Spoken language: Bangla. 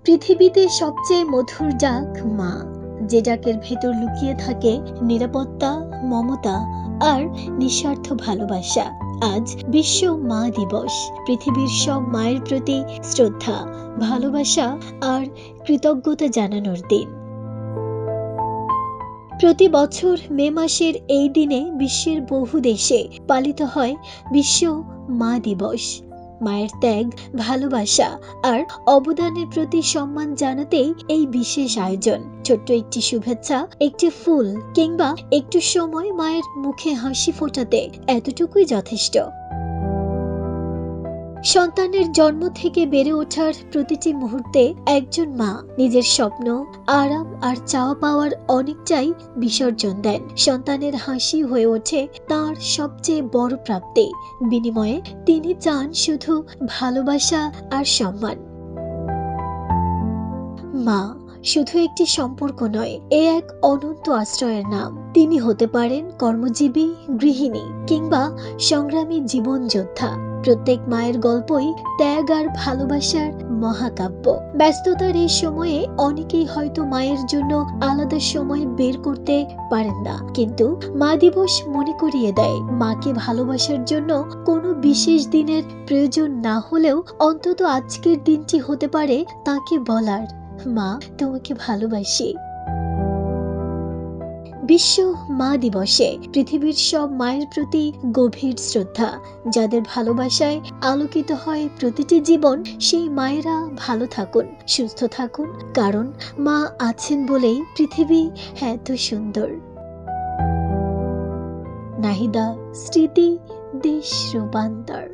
পৃথিবীতে সবচেয়ে মধুর ডাক মা, যে ডাকের ভেতর লুকিয়ে থাকে নিরাপত্তা, মমতা আর নিঃস্বার্থ ভালোবাসা। আজ বিশ্ব মা দিবস। পৃথিবীর সব মায়ের প্রতি শ্রদ্ধা, ভালোবাসা আর কৃতজ্ঞতা জানানোর দিন। প্রতি বছর মে মাসের এই দিনে বিশ্বের বহু দেশে পালিত হয় বিশ্ব মা দিবস। মায়ের ত্যাগ, ভালোবাসা আর অবদানের প্রতি সম্মান জানাতেই এই বিশেষ আয়োজন। ছোট্ট একটি শুভেচ্ছা, একটি ফুল কিংবা একটু সময় মায়ের মুখে হাসি ফোটাতে এতটুকুই যথেষ্ট। সন্তানের জন্ম থেকে বেড়ে ওঠার প্রতিটি মুহূর্তে একজন মা নিজের স্বপ্ন, আরাম আর চাওয়া পাওয়ার অনেকটাই বিসর্জন দেন। সন্তানের হাসি হয়ে ওঠে তার সবচেয়ে বড় প্রাপ্তি। বিনিময়ে তিনি চান শুধু ভালোবাসা আর সম্মান। মা শুধু একটি সম্পর্ক নয়, এ এক অনন্ত আশ্রয়ের নাম। তিনি হতে পারেন কর্মজীবী, গৃহিণী কিংবা সংগ্রামী জীবন যোদ্ধা। প্রত্যেক মায়ের গল্পই ত্যাগ আর ভালোবাসার মহাকাব্য। ব্যস্ততার এই সময়ে অনেকেই হয়তো মায়ের জন্য আলাদা সময় বের করতে পারেন না, কিন্তু মা দিবস মনে করিয়ে দেয় মাকে ভালোবাসার জন্য কোনো বিশেষ দিনের প্রয়োজন না হলেও অন্তত আজকের দিনটি হতে পারে তাকে বলার, মা তোমাকে ভালোবাসি। বিশ্ব মা দিবসে পৃথিবীর সব মায়ের প্রতি গভীর শ্রদ্ধা। যাদের ভালোবাসায় আলোকিত হয় প্রতিটি জীবন, সেই মায়েরা ভালো থাকুন, সুস্থ থাকুন, কারণ মা আছেন বলেই পৃথিবী এত সুন্দর। নাহিদা, স্মৃতি, দেশ রূপান্তর।